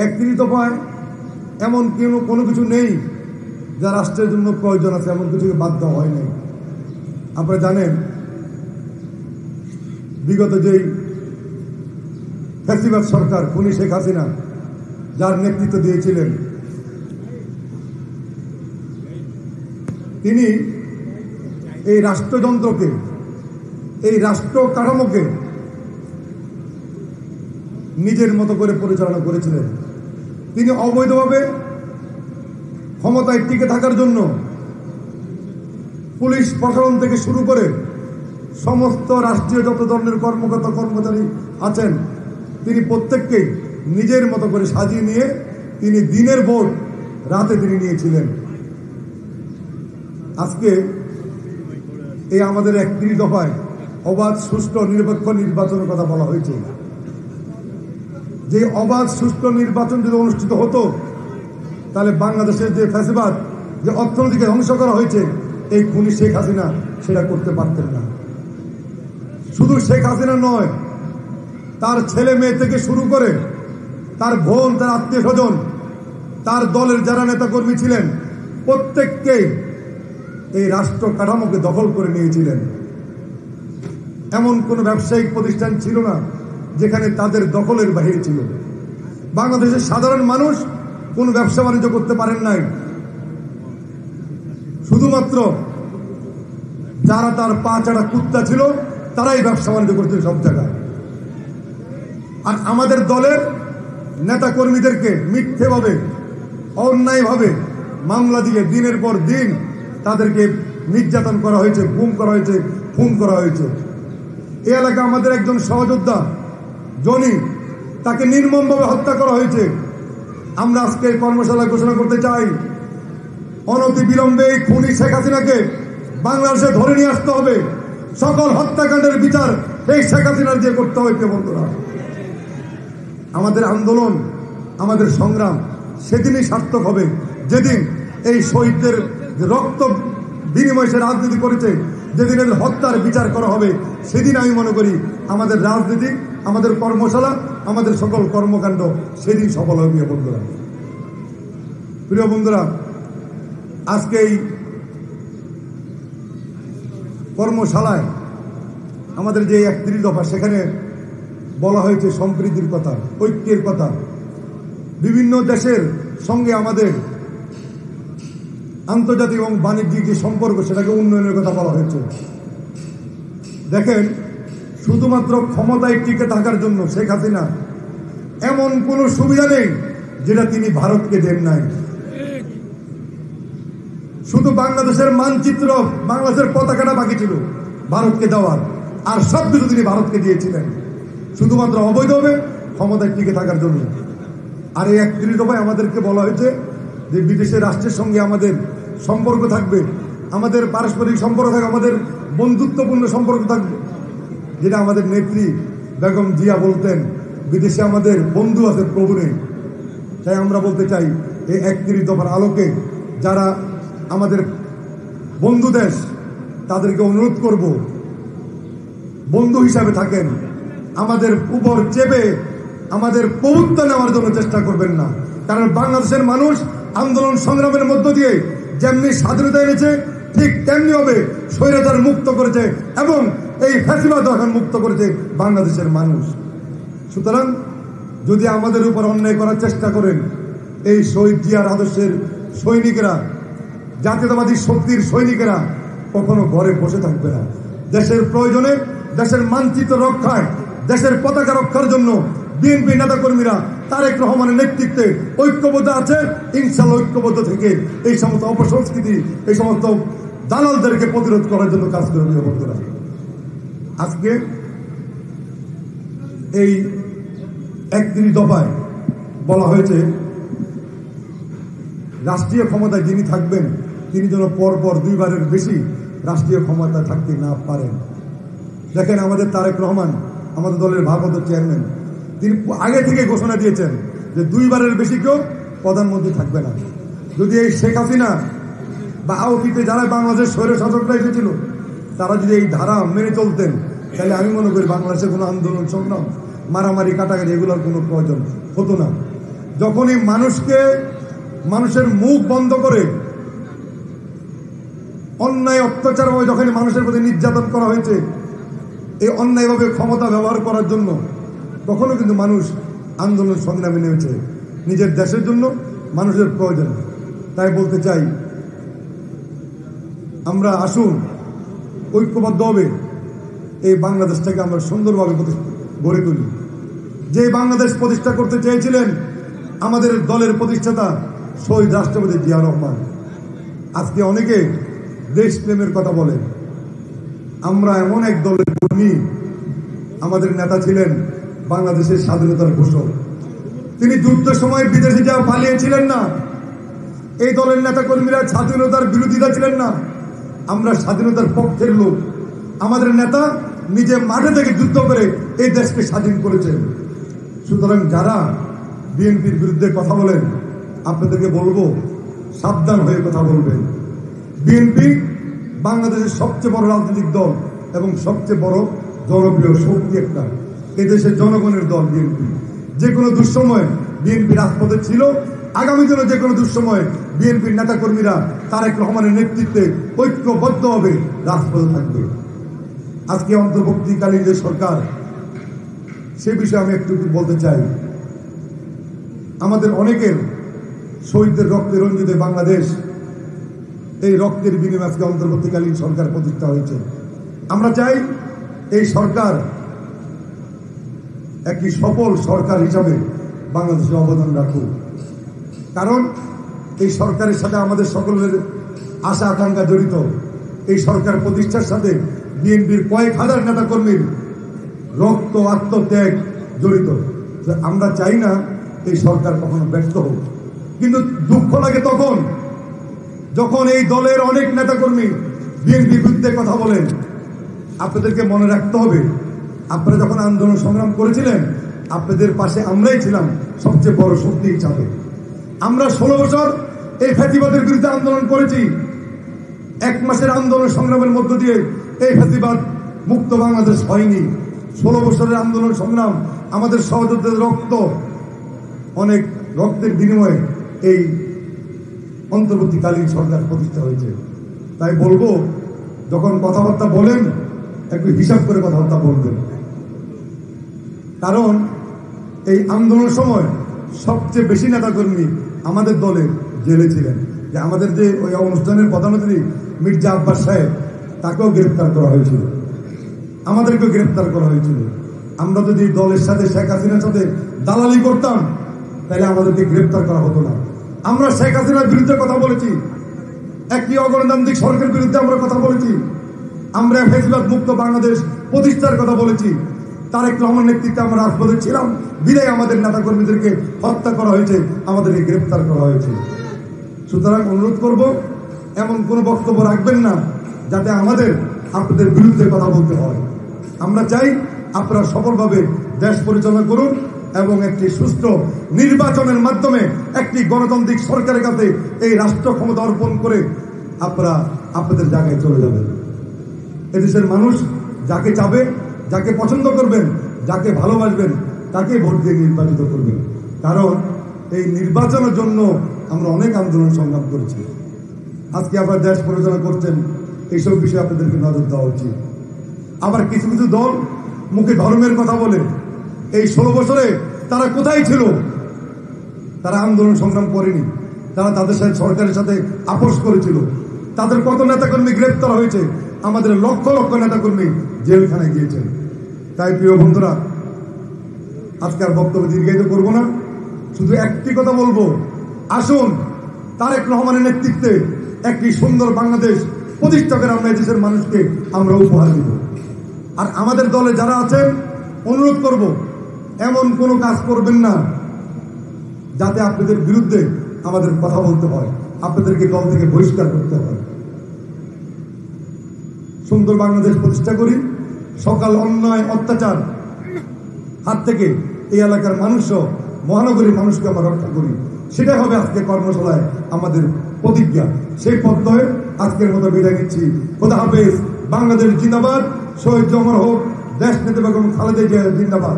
31 দফায় এমন কোনো কিছু নেই যা রাষ্ট্রের জন্য প্রয়োজন আছে, এমন কিছুকে বাদ দেওয়া হয় নাই। আপনারা জানেন বিগত যেই ফ্যাসিবাদ সরকার খুনি শেখ হাসিনা যার নেতৃত্ব দিয়েছিলেন, তিনি এই রাষ্ট্রযন্ত্রকে, এই রাষ্ট্র কাঠামোকে নিজের মতো করে পরিচালনা করেছিলেন। তিনি অবৈধভাবে ক্ষমতায় টিকে থাকার জন্য পুলিশ প্রশাসন থেকে শুরু করে সমস্ত রাষ্ট্রীয় যত ধরনের কর্মকর্তা কর্মচারী আছেন, তিনি প্রত্যেককেই নিজের মতো করে সাজিয়ে নিয়ে তিনি দিনের ভোট রাতে তিনি নিয়েছিলেন। আজকে এই আমাদের 31 দফায় অবাধ সুষ্ঠু নিরপেক্ষ নির্বাচনের কথা বলা হয়েছে। যে অবাধ সুষ্ঠু নির্বাচন যদি অনুষ্ঠিত হতো, তাহলে বাংলাদেশের যে ফ্যাসিবাদ, যে অর্থনীতিকে ধ্বংস করা হয়েছে, এই খুনি শেখ হাসিনা সেটা করতে পারতেন না। শুধু শেখ হাসিনা নয়, তার ছেলে মেয়ে থেকে শুরু করে তার বোন, তার আত্মীয় স্বজন, তার দলের যারা নেতাকর্মী ছিলেন, প্রত্যেককেই এই রাষ্ট্র কাঠামোকে দখল করে নিয়েছিলেন। এমন কোন ব্যবসায়িক প্রতিষ্ঠান ছিল না যেখানে তাদের দখলের বাহিরে ছিল। বাংলাদেশের সাধারণ মানুষ কোন ব্যবসা বাণিজ্য করতে পারেন নাই। শুধুমাত্র যারা তার পা চাটা কুত্তা ছিল তারাই ব্যবসা বাণিজ্য করতে সব জায়গায়। আর আমাদের দলের নেতা কর্মীদেরকে মিথ্যেভাবে, অন্যায়ভাবে মামলা দিয়ে দিনের পর দিন তাদেরকে নির্যাতন করা হয়েছে, গুম করা হয়েছে, খুন করা হয়েছে। এই এলাকা আমাদের একজন সহযোদ্ধা জনি, তাকে নির্মমভাবে হত্যা করা হয়েছে। আমরা আজকে কর্মশালা ঘোষণা করতে চাই, অনতি বিলম্বে এই খুনি শেখ হাসিনাকে বাংলাদেশে ধরে নিয়ে আসতে হবে। সকল হত্যাকাণ্ডের বিচার এই শেখ হাসিনার দিয়ে করতে হবে। বন্ধুরা, আমাদের আন্দোলন, আমাদের সংগ্রাম সেদিনই সার্থক হবে যেদিন এই শহীদদের রক্ত বিনিময়ে সে রাজনীতি করেছে, যেদিন এদের হত্যার বিচার করা হবে, সেদিন আমি মনে করি আমাদের রাজনীতি, আমাদের কর্মশালা, আমাদের সকল কর্মকাণ্ড সেদিন সফল হবে। বন্ধুরা, প্রিয় বন্ধুরা, আজকে এই কর্মশালায় আমাদের যে 31 দফা, সেখানে বলা হয়েছে সম্প্রীতির কথা, ঐক্যের কথা, বিভিন্ন দেশের সঙ্গে আমাদের আন্তর্জাতিক এবং বাণিজ্যিক যে সম্পর্ক, সেটাকে উন্নয়নের কথা বলা হয়েছে। দেখেন, শুধুমাত্র ক্ষমতায় টিকে থাকার জন্য শেখ হাসিনা এমন কোন সুবিধা নেই যেটা তিনি ভারতকে দেন নাই। শুধু বাংলাদেশের মানচিত্র, বাংলাদেশের পতাকাটা বাকি ছিল ভারতকে দেওয়ার, আর সবকিছু তিনি ভারতকে দিয়েছিলেন শুধুমাত্র অবৈধভাবে ক্ষমতায় টিকে থাকার জন্য। আর এই 31 দফায় আমাদেরকে বলা হয়েছে যে বিদেশের রাষ্ট্রের সঙ্গে আমাদের সম্পর্ক থাকবে, আমাদের পারস্পরিক সম্পর্ক থাকবে, আমাদের বন্ধুত্বপূর্ণ সম্পর্ক থাকবে। যেটা আমাদের নেত্রী বেগম জিয়া বলতেন, বিদেশে আমাদের বন্ধু আছে, প্রভু নেই। তাই আমরা বলতে চাই, এই 31 দফার আলোকে যারা আমাদের বন্ধু দেশ, তাদেরকে অনুরোধ করব, বন্ধু হিসাবে থাকেন, আমাদের উপর চেপে আমাদের প্রভুত্ব নেওয়ার জন্য চেষ্টা করবেন না। কারণ বাংলাদেশের মানুষ আন্দোলন সংগ্রামের মধ্য দিয়ে যেমনি স্বাধীনতা এনেছে, ঠিক তেমনি হবে স্বৈরাচার মুক্ত করেছে এবং এই ফ্যাসিবাদ এখন মুক্ত করেছে বাংলাদেশের মানুষ। সুতরাং যদি আমাদের উপর অন্যায় করার চেষ্টা করেন, এই শহীদ জিয়ার আদর্শের সৈনিকেরা, জাতীয়তাবাদী শক্তির সৈনিকেরা কখনো ঘরে বসে থাকবে না। দেশের প্রয়োজনে, দেশের মানচিত্র রক্ষায়, দেশের পতাকা রক্ষার জন্য বিএনপি নেতা কর্মীরা তারেক রহমানের নেতৃত্বে ঐক্যবদ্ধ আছে। ইনশাআল্লাহ ঐক্যবদ্ধ থেকে এই সমস্ত অপসংস্কৃতি, এই সমস্ত দালালদেরকে প্রতিরোধ করার জন্য কাজ করবে। বন্ধুরা, আজকে এই 31 দফায় বলা হয়েছে রাষ্ট্রীয় ক্ষমতায় যিনি থাকবেন তিনি যেন পরপর 2 বারের বেশি রাষ্ট্রীয় ক্ষমতায় থাকতে না পারেন। দেখেন, আমাদের তারেক রহমান, আমাদের দলের ভারপ্রাপ্ত চেয়ারম্যান, তিনি আগে থেকে ঘোষণা দিয়েছেন যে 2 বারের বেশি কেউ প্রধানমন্ত্রী থাকবে না। যদি এই শেখ হাসিনা বা আওতিতে যারা বাংলাদেশ স্বৈর শাসকরা এসেছিল, তারা যদি এই ধারা মেনে চলতেন, তাহলে আমি মনে করি বাংলাদেশে কোনো আন্দোলন সংগ্রাম, মারামারি, কাটাকাটি এগুলোর কোনো প্রয়োজন হতো না। যখনই মানুষের মুখ বন্ধ করে অন্যায় অত্যাচার ভাবে যখনই মানুষের প্রতি নির্যাতন করা হয়েছে, এই অন্যায়ভাবে ক্ষমতা ব্যবহার করার জন্য, তখনও কিন্তু মানুষ আন্দোলন সংগ্রামে নেমেছে নিজের দেশের জন্য, মানুষের প্রয়োজন। তাই বলতে চাই, আমরা আসুন ঐক্যবদ্ধ হবে এই বাংলাদেশটাকে আমরা সুন্দরভাবে গড়ে তুলি। যে বাংলাদেশ প্রতিষ্ঠা করতে চেয়েছিলেন আমাদের দলের প্রতিষ্ঠাতা শহীদ রাষ্ট্রপতি জিয়া রহমান। আজকে অনেকে দেশপ্রেমের কথা বলে, আমরা এমন এক দলের কর্মী, আমাদের নেতা ছিলেন বাংলাদেশের স্বাধীনতার ঘোষক। তিনি যুদ্ধের সময় বিদেশে যা পালিয়েছিলেন না। এই দলের নেতা কর্মীরা স্বাধীনতার বিরোধিতা ছিলেন না, আমরা স্বাধীনতার পক্ষের লোক। আমাদের নেতা নিজে মাঠে থেকে যুদ্ধ করে এই দেশকে স্বাধীন করেছেন। সুতরাং যারা বিএনপির বিরুদ্ধে কথা বলেন, আপনাদেরকে বলবো সাবধান হয়ে কথা বলবেন। বিএনপি বাংলাদেশের সবচেয়ে বড় রাজনৈতিক দল এবং সবচেয়ে বড় জনপ্রিয় শক্তি একটা। এদেশের জনগণের দল বিএনপি। যে কোনো দুঃসময় বিএনপি রাজপথে ছিল, আগামী দিনে যে কোনো দুঃসময় বিএনপির নেতা কর্মীরা তারেক রহমানের নেতৃত্বে ঐক্যবদ্ধভাবে রাজপথে থাকবে। আজকে অন্তর্বর্তীকালীন যে সরকার, সে বিষয়ে আমি একটু বলতে চাই। আমাদের অনেকের শহীদদের রক্তে রঞ্জিত বাংলাদেশ, এই রক্তের বিনিময়ে আজকে অন্তর্বর্তীকালীন সরকার প্রতিষ্ঠা হয়েছে। আমরা চাই এই সরকার একটি সফল সরকার হিসাবে বাংলাদেশে অবদান রাখুক। কারণ এই সরকারের সাথে আমাদের সকলের আশা আকাঙ্ক্ষা জড়িত। এই সরকার প্রতিষ্ঠার সাথে বিএনপির কয়েক হাজার নেতা কর্মীর রক্ত আত্মত্যাগ জড়িত। আমরা চাই না এই সরকার কখনো ব্যর্থ হোক। কিন্তু দুঃখ লাগে তখন যখন এই দলের অনেক নেতাকর্মী বিএনপির বিরুদ্ধে কথা বলেন। আপনাদেরকে মনে রাখতে হবে, আপনারা যখন আন্দোলন সংগ্রাম করেছিলেন, আপনাদের পাশে আমরাই ছিলাম সবচেয়ে বড় শক্তি হিসাবে। আমরা 16 বছর এই ফ্যাসিবাদের বিরুদ্ধে আন্দোলন করেছি। 1 মাসের আন্দোলন সংগ্রামের মধ্য দিয়ে এই ফ্যাসিবাদ মুক্ত বাংলাদেশ হয়নি। 16 বছরের আন্দোলন সংগ্রাম, আমাদের সহযোদ্ধাদের রক্ত, অনেক রক্তের বিনিময়ে এই অন্তর্বর্তীকালীন সরকার প্রতিষ্ঠা হয়েছে। তাই বলবো, যখন কথাবার্তা বলেন একটু হিসাব করে কথাবার্তা বলবেন। কারণ এই আন্দোলনের সময় সবচেয়ে বেশি নেতাকর্মী আমাদের দলে জেলে ছিলেন। যে আমাদের যে ওই অনুষ্ঠানের প্রধান অতিথি মির্জা আব্বাস সাহেব, তাকেও গ্রেপ্তার করা হয়েছিল, আমাদেরকেও গ্রেপ্তার করা হয়েছিল। আমরা যদি দলের সাথে, শেখ হাসিনার সাথে দালালি করতাম, তাহলে আমাদেরকে গ্রেপ্তার করা হতো না। আমরা শেখ হাসিনার বিরুদ্ধে কথা বলেছি, একটি অগণতান্ত্রিক সরকারের বিরুদ্ধে আমরা কথা বলেছি। আমরা ফ্যাসিবাদ মুক্ত বাংলাদেশ প্রতিষ্ঠার কথা বলেছি। তারেক রহমান নেতৃত্বে আমরা রাজপথে ছিলাম, বিদায় আমাদের নেতা কর্মীদেরকে হত্যা করা হয়েছে, আমাদেরকে গ্রেপ্তার করা হয়েছে। সুতরাং অনুরোধ করব, এমন কোনো বক্তব্য রাখবেন না যাতে আমাদের আপনাদের বিরুদ্ধে কথা বলতে হয়। আমরা চাই আপনারা সফলভাবে দেশ পরিচালনা করুন এবং একটি সুষ্ঠু নির্বাচনের মাধ্যমে একটি গণতান্ত্রিক সরকারের কাছে এই রাষ্ট্র ক্ষমতা অর্পণ করে আপনারা আপনাদের জায়গায় চলে যাবেন। এদেশের মানুষ যাকে চাবে, যাকে পছন্দ করবেন, যাকে ভালোবাসবেন, তাকে ভোট দিয়ে নির্বাচিত করবেন। কারণ এই নির্বাচনের জন্য আমরা অনেক আন্দোলন সংগ্রাম করেছি। আজকে আপনারা দেশ পরিচালনা করছেন, এইসব বিষয়ে আপনাদেরকে নজর দেওয়া উচিত। আবার কিছু কিছু দল মুখে ধর্মের কথা বলে, এই 16 বছরে তারা কোথায় ছিল? তারা আন্দোলন সংগ্রাম করেনি, তারা তাদের সাথে সরকারের সাথে আপোষ করেছিল। তাদের কত নেতাকর্মী গ্রেপ্তার হয়েছে, আমাদের লক্ষ লক্ষ নেতাকর্মী জেলখানায় গিয়েছেন। তাই প্রিয় বন্ধুরা, আজকে আর বক্তব্য দীর্ঘায়িত করবো না, শুধু একটি কথা বলবো, আসুন তারেক রহমানের নেতৃত্বে একটি সুন্দর বাংলাদেশ প্রতিষ্ঠা করে আমরা দেশের মানুষকে আমরা উপহার দিব। আর আমাদের দলে যারা আছেন, অনুরোধ করব, এমন কোনো কাজ করবেন না যাতে আপনাদের বিরুদ্ধে আমাদের কথা বলতে হয়, আপনাদেরকে দল থেকে বহিষ্কার করতে হয়। সুন্দর বাংলাদেশ প্রতিষ্ঠা করি, সকল অন্যায় অত্যাচার হাত থেকে এই এলাকার মানুষ, মহানগরীর মানুষকে আমরা রক্ষা করি। সেটাই হবে আজকে কর্মশালায় আমাদের প্রতিজ্ঞা। সেই পথে আজকের মতো বিদায় নিচ্ছি। খোদা হাফেজ। বাংলাদেশ জিন্দাবাদ। শহীদ অমর হোক। দেশ নেতা বেগম খালেদা জিয়া জিন্দাবাদ।